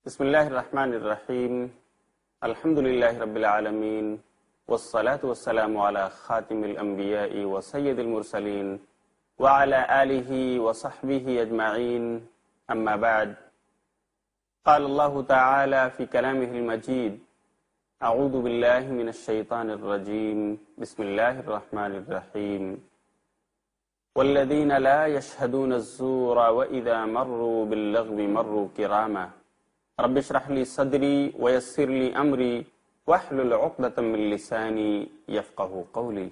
بسم اللہ الرحمن الرحیم الحمد للہ رب العالمین والصلاة والسلام علی خاتم الانبیاء وسید المرسلین وعلی آلہ وصحبہ اجمعین اما بعد قال اللہ تعالی فی کلامہ المجید اعوذ باللہ من الشیطان الرجیم بسم اللہ الرحمن الرحیم والذین لا یشہدون الزور وإذا مروا باللغو مروا کراما رب اشرح لی صدری ویسر لی امری واحلل عقدۃ من لسانی یفقہوا قولی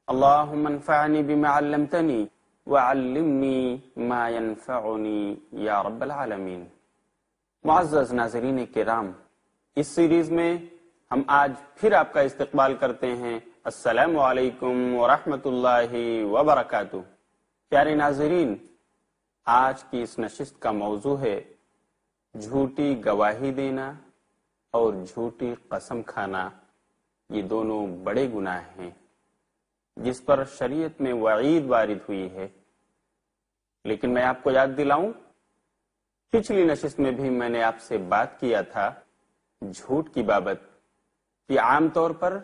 اللہم انفعنی بما علمتنی وعلمنی ما ینفعنی یا رب العالمین۔ معزز ناظرین کرام، اس سیریز میں ہم آج پھر آپ کا استقبال کرتے ہیں۔ السلام علیکم ورحمۃ اللہ وبرکاتہ۔ پیارے ناظرین، آج کی اس نشست کا موضوع ہے جھوٹی گواہی دینا اور جھوٹی قسم کھانا۔ یہ دونوں بڑے گناہ ہیں جس پر شریعت میں وعید وارد ہوئی ہے۔ لیکن میں آپ کو یاد دلاؤں، پچھلی نشست میں بھی میں نے آپ سے بات کیا تھا جھوٹ کی بابت کہ عام طور پر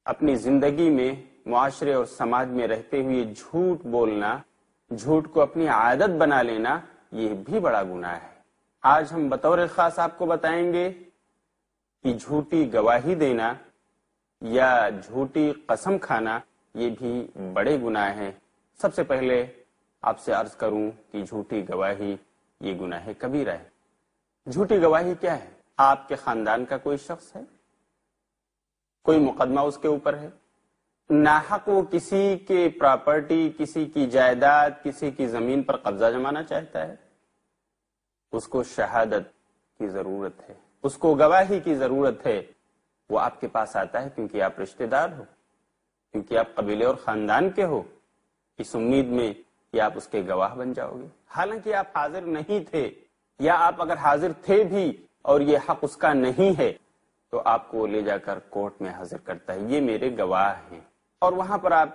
اپنی زندگی میں، معاشرے اور سماج میں رہتے ہوئے جھوٹ بولنا، جھوٹ کو اپنی عادت بنا لینا، یہ بھی بڑا گناہ ہے۔ آج ہم بطور خاص آپ کو بتائیں گے کہ جھوٹی گواہی دینا یا جھوٹی قسم کھانا یہ بھی بڑے گناہ ہیں۔ سب سے پہلے آپ سے عرض کروں کہ جھوٹی گواہی یہ گناہ کبیرہ ہے۔ جھوٹی گواہی کیا ہے؟ آپ کے خاندان کا کوئی شخص ہے، کوئی مقدمہ اس کے اوپر ہے، ناحق وہ کسی کے پراپرٹی، کسی کی جائیداد، کسی کی زمین پر قبضہ جمانا چاہتا ہے، اس کو شہادت کی ضرورت ہے، اس کو گواہی کی ضرورت ہے۔ وہ آپ کے پاس آتا ہے کیونکہ آپ رشتہ دار ہو، کیونکہ آپ قبیلے اور خاندان کے ہو، اس امید میں کہ آپ اس کے گواہ بن جاؤ گے۔ حالانکہ آپ حاضر نہیں تھے، یا آپ اگر حاضر تھے بھی اور یہ حق اس کا نہیں ہے تو آپ کو لے جا کر کورٹ میں حاضر کرتا ہے، یہ میرے گواہ ہیں، اور وہاں پر آپ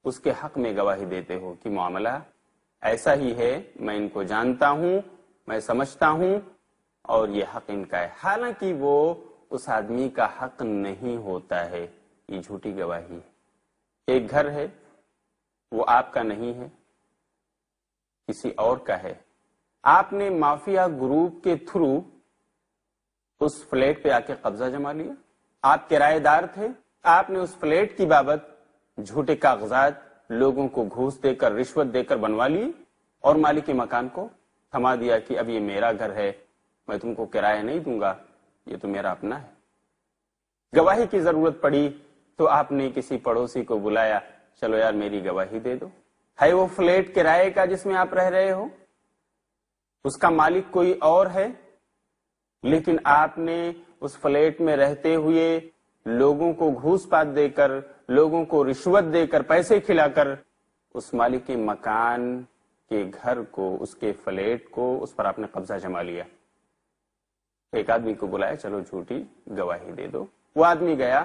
اس کے حق میں گواہی دیتے ہو کہ معاملہ ایسا ہی ہے، میں ان کو جانتا ہوں، میں سمجھتا ہوں، اور یہ حق ان کا ہے، حالانکہ وہ اس آدمی کا حق نہیں ہوتا ہے۔ یہ جھوٹی گواہی ہے۔ ایک گھر ہے، وہ آپ کا نہیں ہے، کسی اور کا ہے، آپ نے مافیا گروپ کے تھرو اس فلیٹ پہ آ کے قبضہ جما لیا، آپ کرایہ دار تھے، آپ نے اس فلیٹ کی بابت جھوٹے کاغذات لوگوں کو گھوس دے کر، رشوت دے کر بنوا لیے، اور مالک مکان کو تھما دیا کہ اب یہ میرا گھر ہے، میں تم کو کرایہ نہیں دوں گا، یہ تو میرا اپنا ہے۔ گواہی کی ضرورت پڑی تو آپ نے کسی پڑوسی کو بلایا، چلو یار میری گواہی دے دو۔ ہے وہ فلیٹ کرائے کا جس میں آپ رہ رہے ہو، اس کا مالک کوئی اور ہے، لیکن آپ نے اس فلیٹ میں رہتے ہوئے لوگوں کو گھوس پات دے کر، لوگوں کو رشوت دے کر، پیسے کھلا کر اس مالک مکان کے گھر کو، اس کے فلیٹ کو، اس پر آپ نے قبضہ جما لیا۔ ایک آدمی کو بلایا، چلو جھوٹی گواہی دے دو۔ وہ آدمی گیا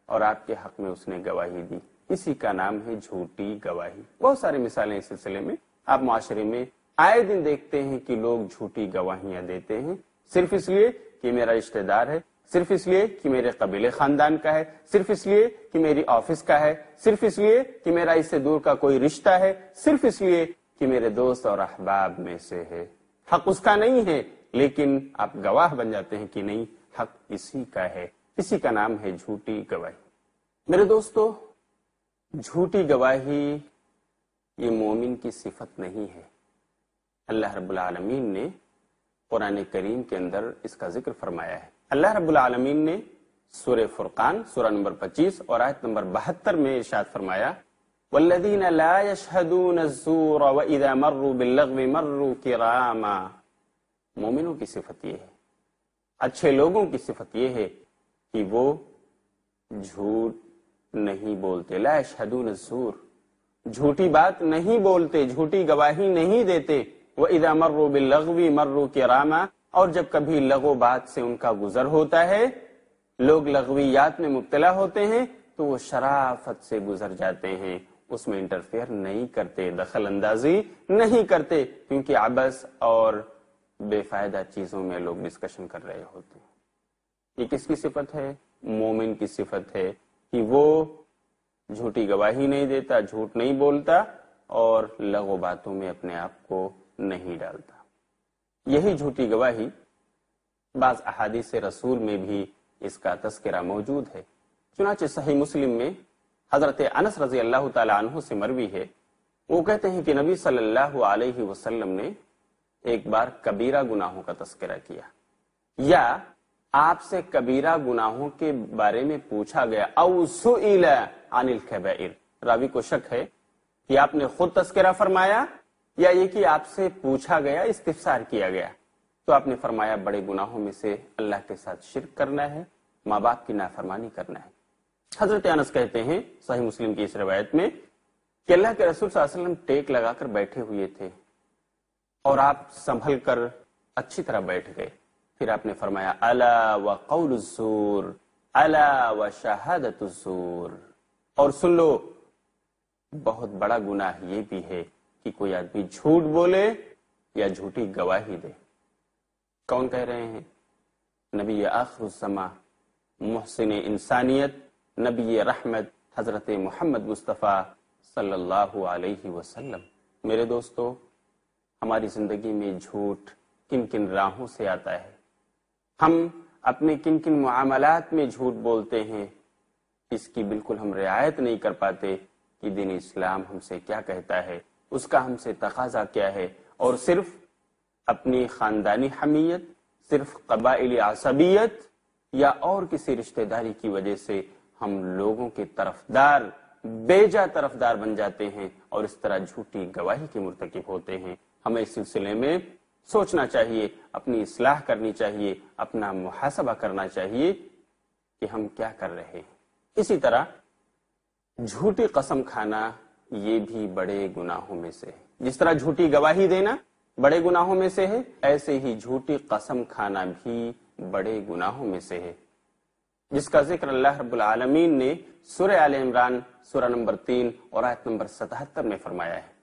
اور آپ کے حق میں اس نے گواہی دی۔ اسی کا نام ہے جھوٹی گواہی۔ بہت ساری مثالیں اس سلسلے میں آپ معاشرے میں آئے دن دیکھتے ہیں کہ لوگ جھوٹی گواہیاں دیتے ہیں، صرف اس لیے کہ میرا رشتہ دار ہے، صرف اس لیے کہ میرے قبیلے خاندان کا ہے، صرف اس لیے کہ میری آفس کا ہے، صرف اس لیے کہ میرا اس سے دور کا کوئی رشتہ ہے، صرف اس لیے کہ میرے دوست اور احباب میں سے ہے۔ حق اس کا نہیں ہے، لیکن آپ گواہ بن جاتے ہیں کہ نہیں، حق اسی کا ہے۔ اسی کا نام ہے جھوٹی گواہی۔ میرے دوستو، جھوٹی گواہی یہ مومن کی صفت نہیں ہے۔ اللہ رب العالمین نے قرآن کریم کے اندر اس کا ذکر فرمایا ہے۔ اللہ رب العالمین نے سورہ فرقان، سورہ نمبر 25 اور آیت نمبر 72 میں ارشاد فرمایا، والذین لا یشہدون الزور واذا مروا باللغو مروا کراما۔ مومنوں کی صفت یہ ہے، اچھے لوگوں کی صفت یہ ہے کہ وہ جھوٹ نہیں بولتے، لا یشہدون الزور، جھوٹی بات نہیں بولتے، جھوٹی گواہی نہیں دیتے، وَإِذَا مَرُّوا بِاللَّغْوِ مَرُّوا كِرَامًا، اور جب کبھی لغو بات سے ان کا گزر ہوتا ہے، لوگ لغویات میں مبتلا ہوتے ہیں تو وہ شرافت سے گزر جاتے ہیں، اس میں انٹرفیئر نہیں کرتے، دخل اندازی نہیں کرتے، کیونکہ عبث اور بے فائدہ چیزوں میں لوگ ڈسکشن کر رہے ہوتے ہیں۔ یہ کس کی صفت ہے؟ مومن کی صفت ہے کہ وہ جھوٹی گواہی نہیں دیتا، جھوٹ نہیں بولتا اور لغو باتوں میں اپنے آپ کو نہیں ڈالتا۔ یہی جھوٹی گواہی بعض احادیث رسول میں بھی اس کا تذکرہ موجود ہے۔ چنانچہ صحیح مسلم میں حضرت انس رضی اللہ تعالی عنہ سے مروی ہے، وہ کہتے ہیں کہ نبی صلی اللہ علیہ وسلم نے ایک بار کبیرہ گناہوں کا تذکرہ کیا، یا آپ سے کبیرہ گناہوں کے بارے میں پوچھا گیا، او سئل عن الکبائر، راوی کو شک ہے کہ آپ نے خود تذکرہ فرمایا یا یہ کہ آپ سے پوچھا گیا، استفسار کیا گیا، تو آپ نے فرمایا بڑے گناہوں میں سے اللہ کے ساتھ شرک کرنا ہے، ماں باپ کی نافرمانی کرنا ہے۔ حضرت انس کہتے ہیں صحیح مسلم کی اس روایت میں کہ اللہ کے رسول صلی اللہ علیہ وسلم ٹیک لگا کر بیٹھے ہوئے تھے اور آپ سنبھل کر اچھی طرح بیٹھ گئے، پھر آپ نے فرمایا الا وقول الزور، الا وشہادۃ الزور، اور سن لو بہت بڑا گناہ یہ بھی ہے کہ کوئی آدمی جھوٹ بولے یا جھوٹی گواہی دے۔ کون کہہ رہے ہیں؟ نبی آخر الزماں، محسن انسانیت، نبی رحمت حضرت محمد مصطفیٰ صلی اللہ علیہ وسلم۔ میرے دوستو، ہماری زندگی میں جھوٹ کن کن راہوں سے آتا ہے، ہم اپنے کن کن معاملات میں جھوٹ بولتے ہیں، اس کی بالکل ہم رعایت نہیں کر پاتے کہ دین اسلام ہم سے کیا کہتا ہے، اس کا ہم سے تقاضا کیا ہے، اور صرف اپنی خاندانی حمیت، صرف قبائلی عصبیت یا اور کسی رشتہ داری کی وجہ سے ہم لوگوں کے طرفدار، بیجا طرفدار بن جاتے ہیں اور اس طرح جھوٹی گواہی کے مرتکب ہوتے ہیں۔ ہمیں اس سلسلے میں سوچنا چاہیے، اپنی اصلاح کرنی چاہیے، اپنا محاسبہ کرنا چاہیے کہ ہم کیا کر رہے ہیں۔ اسی طرح جھوٹی قسم کھانا یہ بھی بڑے گناہوں میں سے ہے۔ جس طرح جھوٹی گواہی دینا بڑے گناہوں میں سے ہے، ایسے ہی جھوٹی قسم کھانا بھی بڑے گناہوں میں سے ہے، جس کا ذکر اللہ رب العالمین نے سورہ آل عمران سورہ نمبر 3 اور آیت نمبر 77 میں فرمایا ہے،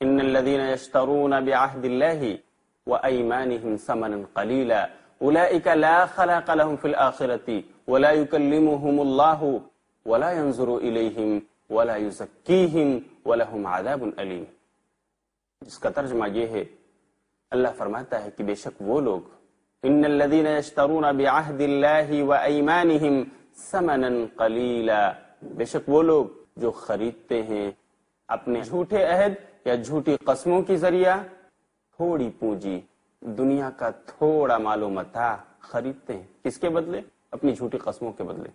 ان الذين يشترون بعهد الله وايمانهم ثمنا قليلا اولئك لا خلاق لهم في الاخره ولا يكلمهم الله ولا ينظر اليهم ولا يزكيهم ولهم عذاب الیم۔ جس کا ترجمہ یہ ہے، اللہ فرماتا ہے کہ بے شک وہ لوگ، ان الذين يشترون بعهد الله وايمانهم ثمنا قليلا، بے شک وہ لوگ جو خریدتے ہیں اپنے جھوٹے عہد یا جھوٹی قسموں کی ذریعہ تھوڑی پونجی، دنیا کا تھوڑا مال و متاع خریدتے ہیں، کس کے بدلے؟ اپنی جھوٹی قسموں کے بدلے۔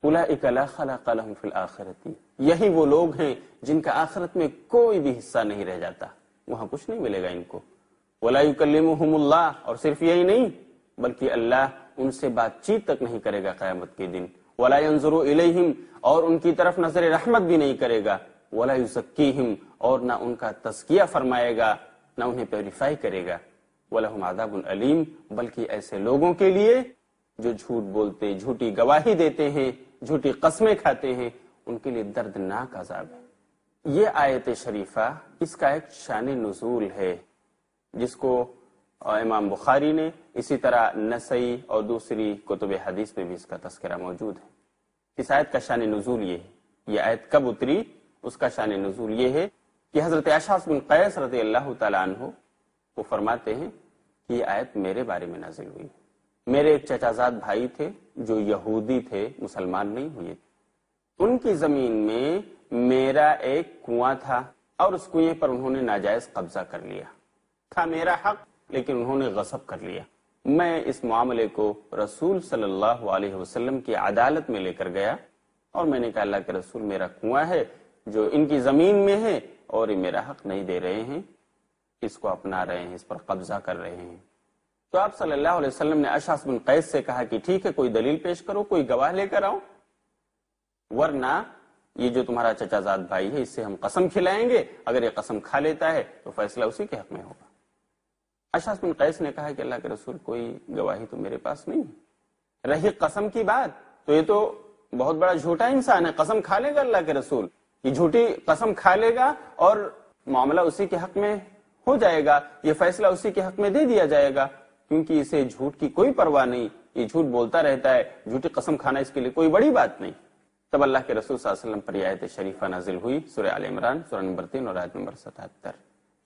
اولئک لا خلاق لهم فی الآخرۃ، یہی وہ لوگ ہیں جن کا آخرت میں کوئی بھی حصہ نہیں رہ جاتا، وہاں کچھ نہیں ملے گا ان کو۔ ولا یکلمہم اللہ، اور صرف یہی نہیں بلکہ اللہ ان سے بات چیت تک نہیں کرے گا قیامت کے دن۔ ولا ینظر الیہم، اور ان کی طرف نظر رحمت بھی نہیں کرے گا۔ ولا یزکیہم، اور نہ ان کا تزکیہ فرمائے گا، نہ انہیں پیوریفائی کرے گا۔ ولہم عذاب علیم، بلکہ ایسے لوگوں کے لیے جو جھوٹ بولتے، جھوٹی گواہی دیتے ہیں، جھوٹی قسمیں کھاتے ہیں، ان کے لیے دردناک عذاب ہے۔ یہ آیت شریفہ اس کا ایک شان نزول ہے، جس کو امام بخاری نے، اسی طرح نسائی اور دوسری کتب حدیث میں بھی اس کا تذکرہ موجود ہے۔ اس آیت کا شان نزول یہ ہے، یہ آیت کب اتری، اس کا شان نزول یہ ہے کہ حضرت اشعث بن قیس رضی اللہ تعالیٰ عنہ وہ فرماتے ہیں کہ یہ آیت میرے بارے میں نازل ہوئی۔ میرے ایک چچا زاد بھائی تھے جو یہودی تھے، مسلمان نہیں ہوئے، ان کی زمین میں میرا ایک کنواں تھا اور اس کنویں پر انہوں نے ناجائز قبضہ کر لیا، تھا میرا حق لیکن انہوں نے غصب کر لیا۔ میں اس معاملے کو رسول صلی اللہ علیہ وسلم کی عدالت میں لے کر گیا اور میں نے کہا اللہ کے رسول، میرا کنواں ہے جو ان کی زمین میں ہے اور یہ میرا حق نہیں دے رہے ہیں، اس کو اپنا رہے ہیں، اس پر قبضہ کر رہے ہیں۔ تو آپ صلی اللہ علیہ وسلم نے اشعث بن قیس سے کہا کہ ٹھیک ہے، کوئی دلیل پیش کرو، کوئی گواہ لے کر آؤ، ورنہ یہ جو تمہارا چچا زاد بھائی ہے اس سے ہم قسم کھلائیں گے، اگر یہ قسم کھا لیتا ہے تو فیصلہ اسی کے حق میں ہوگا۔ اشعث بن قیس نے کہا کہ اللہ کے رسول، کوئی گواہی تو میرے پاس نہیں ہے۔ رہی قسم کی بات، تو یہ تو بہت بڑا جھوٹا انسان ہے، قسم کھا لے گا اللہ کے رسول، یہ جھوٹی قسم کھا لے گا اور معاملہ اسی کے حق میں ہو جائے گا، یہ فیصلہ اسی کے حق میں دے دیا جائے گا، کیونکہ اسے جھوٹ کی کوئی پرواہ نہیں، یہ جھوٹ بولتا رہتا ہے، جھوٹی قسم کھانا اس کے لیے کوئی بڑی بات نہیں۔ تب اللہ کے رسول صلی اللہ علیہ وسلم پر یہ آیت شریفہ نازل ہوئی، سورہ آل عمران سورہ نمبر 3 اور آیت نمبر 77،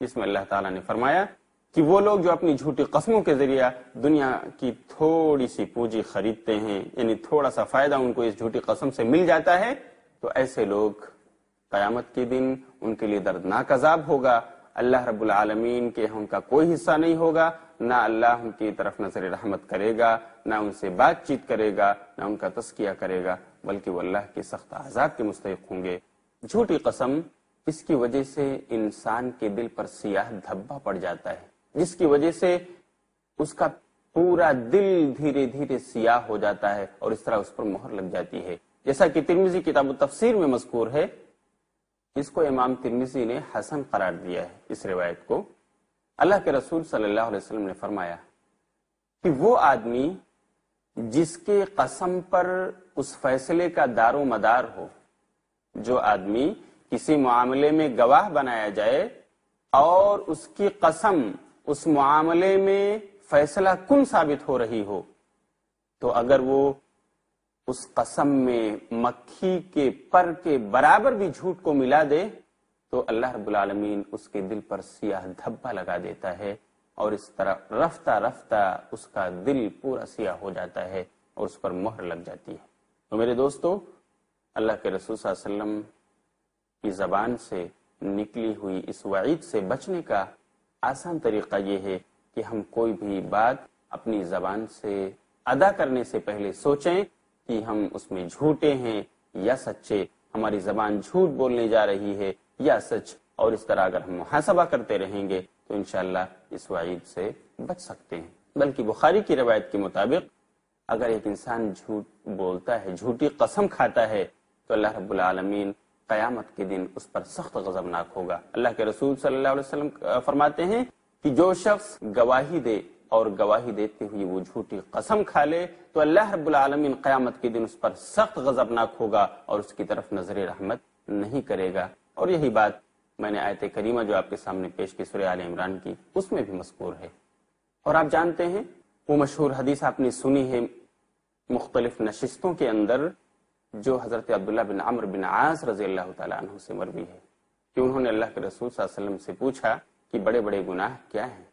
جس میں اللہ تعالیٰ نے فرمایا کہ وہ لوگ جو اپنی جھوٹی قسموں کے ذریعہ دنیا کی تھوڑی سی پونجی خریدتے ہیں، یعنی تھوڑا سا فائدہ ان کو اس جھوٹی قسم سے مل جاتا ہے، تو ایسے لوگ قیامت کے دن ان کے لیے دردناک عذاب ہوگا، اللہ رب العالمین کے ان کا کوئی حصہ نہیں ہوگا، نہ اللہ ان کی طرف نظر رحمت کرے گا، نہ ان سے بات چیت کرے گا، نہ ان کا تزکیہ کرے گا، بلکہ وہ اللہ کے سخت عذاب کے مستحق ہوں گے۔ جھوٹی قسم اس کی وجہ سے انسان کے دل پر سیاہ دھبا پڑ جاتا ہے، جس کی وجہ سے اس کا پورا دل دھیرے دھیرے سیاہ ہو جاتا ہے اور اس طرح اس پر مہر لگ جاتی ہے، جیسا کہ ترمذی کتاب التفسیر میں مذکور ہے۔ اس کو امام ترمذی نے حسن قرار دیا ہے اس روایت کو۔ اللہ کے رسول صلی اللہ علیہ وسلم نے فرمایا کہ وہ آدمی جس کے قسم پر اس فیصلے کا دار و مدار ہو، جو آدمی کسی معاملے میں گواہ بنایا جائے اور اس کی قسم اس معاملے میں فیصلہ کن ثابت ہو رہی ہو، تو اگر وہ اس قسم میں مکھی کے پر کے برابر بھی جھوٹ کو ملا دے تو اللہ رب العالمین اس کے دل پر سیاہ دھبا لگا دیتا ہے، اور اس طرح رفتہ رفتہ اس کا دل پورا سیاہ ہو جاتا ہے اور اس پر مہر لگ جاتی ہے۔ تو میرے دوستو، اللہ کے رسول صلی اللہ علیہ وسلم کی زبان سے نکلی ہوئی اس وعید سے بچنے کا آسان طریقہ یہ ہے کہ ہم کوئی بھی بات اپنی زبان سے ادا کرنے سے پہلے سوچیں کہ ہم اس میں جھوٹے ہیں یا سچے، ہماری زبان جھوٹ بولنے جا رہی ہے یا سچ، اور اس طرح اگر ہم محاسبہ کرتے رہیں گے تو انشاءاللہ اس وعید سے بچ سکتے ہیں۔ بلکہ بخاری کی روایت کے مطابق اگر ایک انسان جھوٹ بولتا ہے، جھوٹی قسم کھاتا ہے، تو اللہ رب العالمین قیامت کے دن اس پر سخت غضبناک ہوگا۔ اللہ کے رسول صلی اللہ علیہ وسلم فرماتے ہیں کہ جو شخص گواہی دے اور گواہی دیتے ہوئے وہ جھوٹی قسم کھا لے تو اللہ رب العالمین قیامت کے دن اس پر سخت غضبناک ہوگا اور اس کی طرف نظر رحمت نہیں کرے گا۔ اور یہی بات میں نے آیت کریمہ جو آپ کے سامنے پیش کی سورہ آل عمران کی، اس میں بھی مذکور ہے۔ اور آپ جانتے ہیں وہ مشہور حدیث آپ نے سنی ہے مختلف نشستوں کے اندر، جو حضرت عبداللہ بن عمرو بن عاص رضی اللہ تعالیٰ عنہ سے مروی ہے کہ انہوں نے اللہ کے رسول صلی اللہ علیہ وسلم سے پوچھا کہ بڑے بڑے گناہ کیا ہیں؟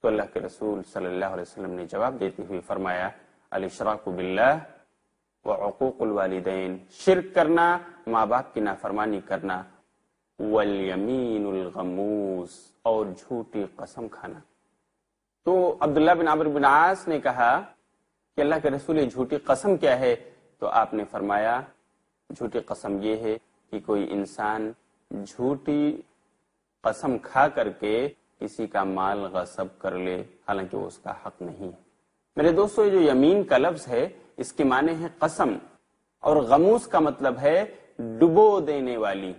تو اللہ کے رسول صلی اللہ علیہ وسلم نے جواب دیتے ہوئے فرمایا، الاشراک باللہ وعقوق الوالدین، شرک کرنا، ماں باپ کی نافرمانی کرنا، والیمین الغموس، اور جھوٹی قسم کھانا۔ تو عبداللہ بن عمرو بن عاص نے کہا کہ اللہ کے رسول جھوٹی قسم کیا ہے؟ تو آپ نے فرمایا جھوٹی قسم یہ ہے کہ کوئی انسان جھوٹی قسم کھا کر کے کسی کا مال غصب کر لے حالانکہ وہ اس کا حق نہیں ہے۔ میرے دوستو، یہ جو یمین کا لفظ ہے اس کے معنی ہے قسم، اور غموس کا مطلب ہے ڈبو دینے والی۔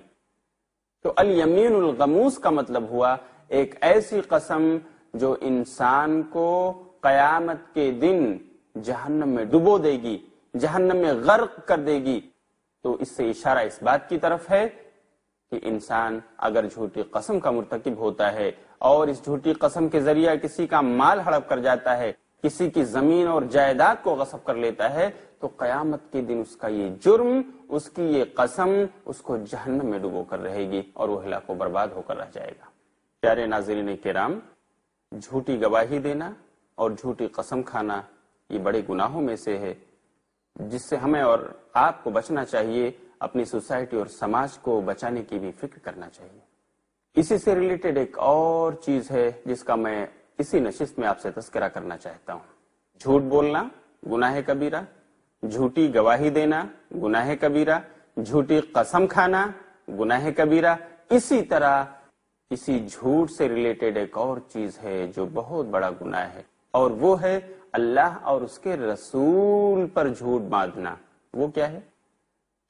تو الیمین الغموس کا مطلب ہوا ایک ایسی قسم جو انسان کو قیامت کے دن جہنم میں ڈبو دے گی، جہنم میں غرق کر دے گی۔ تو اس سے اشارہ اس بات کی طرف ہے کہ انسان اگر جھوٹی قسم کا مرتکب ہوتا ہے اور اس جھوٹی قسم کے ذریعہ کسی کا مال ہڑپ کر جاتا ہے، کسی کی زمین اور جائیداد کو غصب کر لیتا ہے، تو قیامت کے دن اس کا یہ جرم، اس کی یہ قسم اس کو جہنم میں ڈبو کر رہے گی اور وہ ہلاک و برباد ہو کر رہ جائے گا۔ پیارے ناظرین کرام، جھوٹی گواہی دینا اور جھوٹی قسم کھانا یہ بڑے گناہوں میں سے ہے جس سے ہمیں اور آپ کو بچنا چاہیے، اپنی سوسائٹی اور سماج کو بچانے کی بھی فکر کرنا چاہیے۔ اسی سے ریلیٹڈ ایک اور چیز ہے جس کا میں اسی نشست میں آپ سے تذکرہ کرنا چاہتا ہوں۔ جھوٹ بولنا گناہ کبیرہ، جھوٹی گواہی دینا گناہ کبیرہ، جھوٹی قسم کھانا گناہ کبیرہ۔ اسی طرح اسی جھوٹ سے ریلیٹڈ ایک اور چیز ہے جو بہت بڑا گناہ ہے، اور وہ ہے اللہ اور اس کے رسول پر جھوٹ باندھنا۔ وہ کیا ہے؟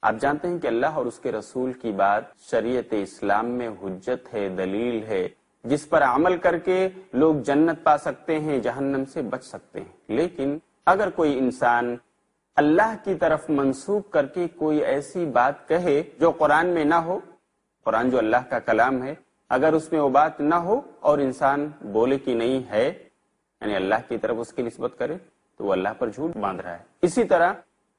آپ جانتے ہیں کہ اللہ اور اس کے رسول کی بات شریعت اسلام میں حجت ہے، دلیل ہے، جس پر عمل کر کے لوگ جنت پا سکتے ہیں، جہنم سے بچ سکتے ہیں۔ لیکن اگر کوئی انسان اللہ کی طرف منسوب کر کے کوئی ایسی بات کہے جو قرآن میں نہ ہو، قرآن جو اللہ کا کلام ہے، اگر اس میں وہ بات نہ ہو اور انسان بولے کہ نہیں ہے، یعنی اللہ کی طرف اس کی نسبت کرے، تو وہ اللہ پر جھوٹ باندھ رہا ہے۔ اسی طرح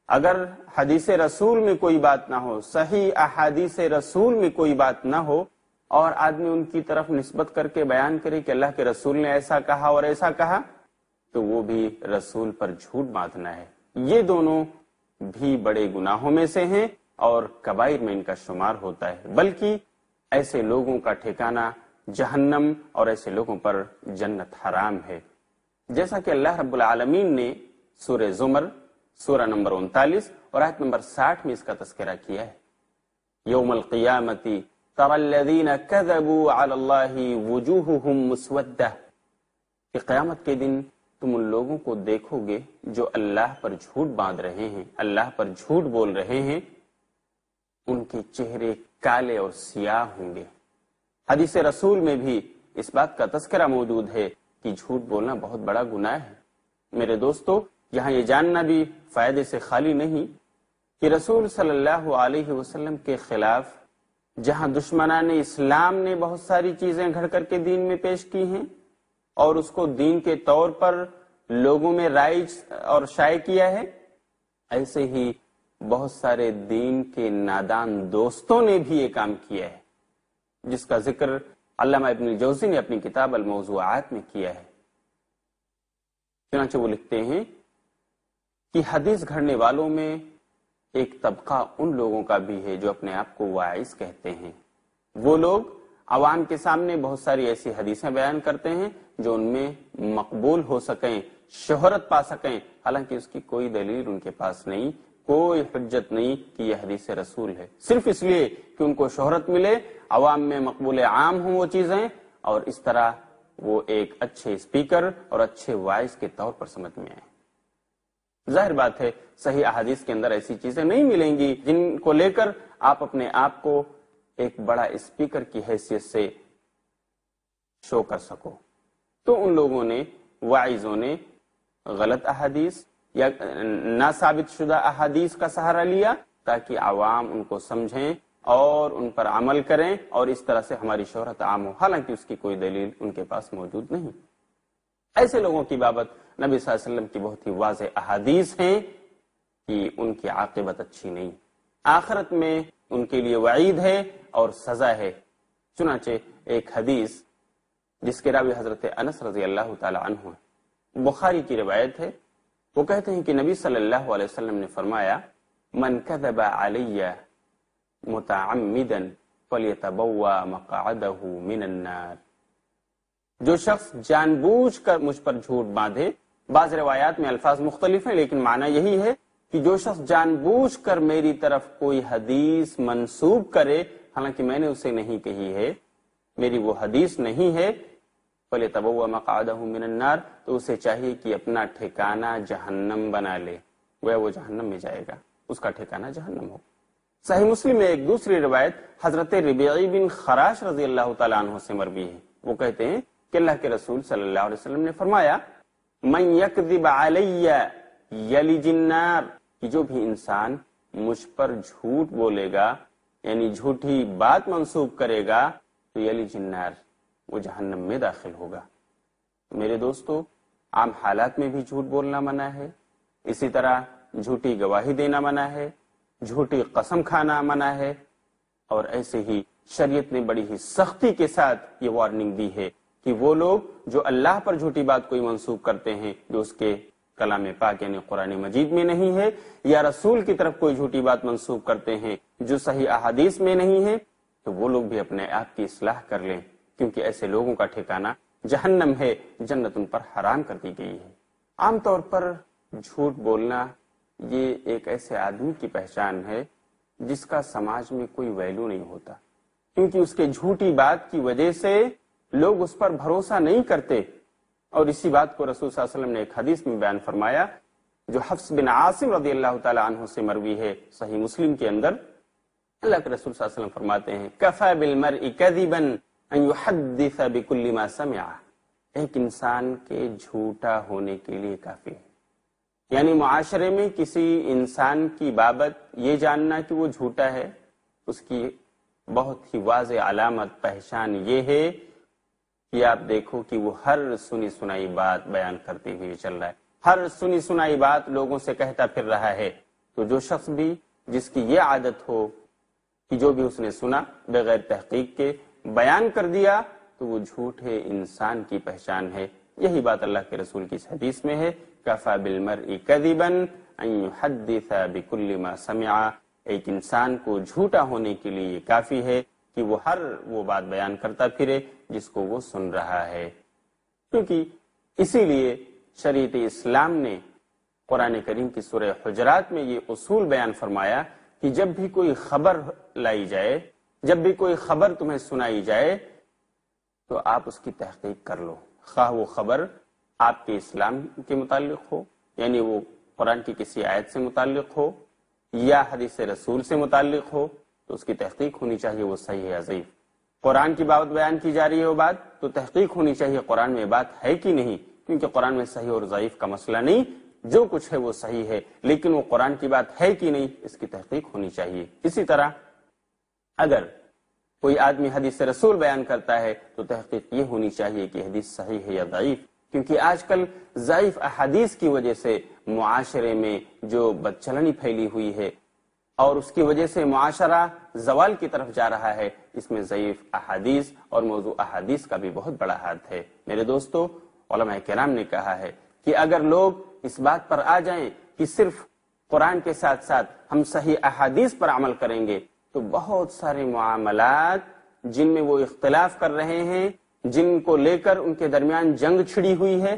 اگر حدیث رسول میں کوئی بات نہ ہو، صحیح احادیث رسول میں کوئی بات نہ ہو، اور آدمی ان کی طرف نسبت کر کے بیان کرے کہ اللہ کے رسول نے ایسا کہا اور ایسا کہا، تو وہ بھی رسول پر جھوٹ باندھنا ہے۔ یہ دونوں بھی بڑے گناہوں میں سے ہیں اور کبائر میں ان کا شمار ہوتا ہے، بلکہ ایسے لوگوں کا ٹھکانہ جہنم اور ایسے لوگوں پر جنت حرام ہے، جیسا کہ اللہ رب العالمین نے سورہ زمر سورہ نمبر 39 اور آیت نمبر 60 میں اس کا تذکرہ کیا ہے۔ یوم القیامت تری الذین کذبوا علی اللہ وجوہہم مسودہ، کہ قیامت کے دن تم ان لوگوں کو دیکھو گے جو اللہ پر جھوٹ باندھ رہے ہیں، اللہ پر جھوٹ بول رہے ہیں، ان کے چہرے کالے اور سیاہ ہوں گے۔ حدیث رسول میں بھی اس بات کا تذکرہ موجود ہے کہ جھوٹ بولنا بہت بڑا گناہ ہے۔ میرے دوستو، یہاں یہ جاننا بھی فائدے سے خالی نہیں کہ رسول صلی اللہ علیہ وسلم کے خلاف جہاں دشمنان اسلام نے بہت ساری چیزیں گھڑ کر کے دین میں پیش کی ہیں اور اس کو دین کے طور پر لوگوں میں رائج اور شائع کیا ہے، ایسے ہی بہت سارے دین کے نادان دوستوں نے بھی یہ کام کیا ہے، جس کا ذکر علامہ ابن الجوزی نے اپنی کتاب الموضوعات میں کیا ہے۔ چنانچہ وہ لکھتے ہیں کہ حدیث گھڑنے والوں میں ایک طبقہ ان لوگوں کا بھی ہے جو اپنے آپ کو واعظ کہتے ہیں۔ وہ لوگ عوام کے سامنے بہت ساری ایسی حدیثیں بیان کرتے ہیں جو ان میں مقبول ہو سکیں، شہرت پا سکیں، حالانکہ اس کی کوئی دلیل ان کے پاس نہیں، کوئی حجت نہیں کہ یہ حدیث رسول ہے، صرف اس لیے کہ ان کو شہرت ملے، عوام میں مقبول عام ہوں وہ چیزیں، اور اس طرح وہ ایک اچھے اسپیکر اور اچھے وائس کے طور پر سمجھ میں آئے۔ ظاہر بات ہے صحیح احادیث کے اندر ایسی چیزیں نہیں ملیں گی جن کو لے کر آپ اپنے آپ کو ایک بڑا اسپیکر کی حیثیت سے شو کر سکو۔ تو ان لوگوں نے، واعظوں نے، غلط احادیث یا نا ثابت شدہ احادیث کا سہارا لیا تاکہ عوام ان کو سمجھیں اور ان پر عمل کریں اور اس طرح سے ہماری شہرت عام ہو، حالانکہ اس کی کوئی دلیل ان کے پاس موجود نہیں۔ ایسے لوگوں کی بابت نبی صلی اللہ علیہ وسلم کی بہت ہی واضح احادیث ہیں کہ ان کی عاقبت اچھی نہیں، آخرت میں ان کے لیے وعید ہے اور سزا ہے۔ چنانچہ ایک حدیث جس کے راوی حضرت انس رضی اللہ تعالی عنہ ہے، بخاری کی روایت ہے، وہ کہتے ہیں کہ نبی صلی اللہ علیہ وسلم نے فرمایا، من کذب علی متعمدا فلیتبوأ مقعدہ من النار، جو شخص جان بوجھ کر مجھ پر جھوٹ باندھے، بعض روایات میں الفاظ مختلف ہیں لیکن معنی یہی ہے کہ جو شخص جان بوجھ کر میری طرف کوئی حدیث منسوب کرے حالانکہ میں نے اسے نہیں کہی ہے، میری وہ حدیث نہیں ہے، فَلْيَتَبَوَّأْ مَقْعَدَهُ مِنَ النَّارِ، تو اسے چاہیے کہ اپنا ٹھکانہ جہنم بنا لے، وہ جہنم میں جائے گا، اس کا ٹھکانہ جہنم ہو۔ صحیح مسلم میں ایک دوسری روایت حضرت ربیعی بن خراش رضی اللہ تعالیٰ عنہ سے مروی ہے، وہ کہتے ہیں کہ اللہ کے رسول صلی اللہ علیہ وسلم نے فرمایا، من یکذب علی یلج النار، کہ جو بھی انسان مجھ پر جھوٹ بولے گا یعنی جھوٹی بات منسوب کرے گا تو یلج النار، وہ جہنم میں داخل ہوگا۔ میرے دوستو، عام حالات میں بھی جھوٹ بولنا منع ہے، اسی طرح جھوٹی گواہی دینا منع ہے، جھوٹی قسم کھانا منع ہے، اور ایسے ہی شریعت نے بڑی ہی سختی کے ساتھ یہ وارننگ دی ہے کہ وہ لوگ جو اللہ پر جھوٹی بات کوئی منسوب کرتے ہیں جو اس کے کلام پاک یعنی قرآن مجید میں نہیں ہے، یا رسول کی طرف کوئی جھوٹی بات منسوب کرتے ہیں جو صحیح احادیث میں نہیں ہے، تو وہ لوگ بھی اپنے آپ کی اصلاح کر لیں، کیونکہ ایسے لوگوں کا ٹھکانہ جہنم ہے، جنت ان پر حرام کر دی گئی ہے۔ عام طور پر جھوٹ بولنا یہ ایک ایسے آدمی کی پہچان ہے جس کا سماج میں کوئی ویلو نہیں ہوتا، کیونکہ اس کے جھوٹی بات کی وجہ سے لوگ اس پر بھروسہ نہیں کرتے، اور اسی بات کو رسول صلی اللہ علیہ وسلم نے ایک حدیث میں بیان فرمایا جو حفص بن عاصم رضی اللہ تعالی عنہ سے مروی ہے، صحیح مسلم کے اندر اللہ کے رسول صلی اللہ علیہ وسلم فرماتے ہیں، کفى بالمرء كذبا ان يحدث بكل ما سمع، ایک انسان کے جھوٹا ہونے کے لیے کافی ہے، یعنی معاشرے میں کسی انسان کی بابت یہ جاننا کہ وہ جھوٹا ہے، اس کی بہت ہی واضح علامت پہچان یہ ہے کہ آپ دیکھو کہ وہ ہر سنی سنائی بات بیان کرتے ہوئے چل رہا ہے، ہر سنی سنائی بات لوگوں سے کہتا پھر رہا ہے۔ تو جو شخص بھی جس کی یہ عادت ہو کہ جو بھی اس نے سنا بغیر تحقیق کے بیان کر دیا، تو وہ جھوٹے انسان کی پہچان ہے۔ یہی بات اللہ کے رسول کی اس حدیث میں ہے، کفى بالمرء كذبا ان يحدث بكل ما سمع۔ ایک انسان کو جھوٹا ہونے کے لیے یہ کافی ہے کہ وہ ہر وہ بات بیان کرتا پھرے جس کو وہ سن رہا ہے۔ کیونکہ اسی لیے شریعت اسلام نے قرآن کریم کی سورہ حجرات میں یہ اصول بیان فرمایا کہ جب بھی کوئی خبر لائی جائے، جب بھی کوئی خبر تمہیں سنائی جائے، تو آپ اس کی تحقیق کر لو، خواہ وہ خبر آپ کے اسلام کے متعلق ہو، یعنی وہ قرآن کی کسی آیت سے متعلق ہو یا حدیث رسول سے متعلق ہو، تو اس کی تحقیق ہونی چاہیے وہ صحیح ہے یا ضعیف۔ قرآن کی بات بیان کی جا رہی ہے وہ بات، تو تحقیق ہونی چاہیے قرآن میں بات ہے کہ نہیں، کیونکہ قرآن میں صحیح اور ضعیف کا مسئلہ نہیں، جو کچھ ہے وہ صحیح ہے، لیکن وہ قرآن کی بات ہے کہ نہیں، اس کی تحقیق ہونی چاہیے۔ اسی طرح اگر کوئی آدمی حدیث رسول بیان کرتا ہے تو تحقیق یہ ہونی چاہیے کہ حدیث صحیح ہے یا ضعیف، کیونکہ آج کل ضعیف احادیث کی وجہ سے معاشرے میں جو بدچلنی پھیلی ہوئی ہے اور اس کی وجہ سے معاشرہ زوال کی طرف جا رہا ہے، اس میں ضعیف احادیث اور موضوع احادیث کا بھی بہت بڑا ہاتھ ہے۔ میرے دوستو، علماء کرام نے کہا ہے کہ اگر لوگ اس بات پر آ جائیں کہ صرف قرآن کے ساتھ ساتھ ہم صحیح احادیث پر عمل کریں گے، تو بہت سارے معاملات جن میں وہ اختلاف کر رہے ہیں، جن کو لے کر ان کے درمیان جنگ چھڑی ہوئی ہے،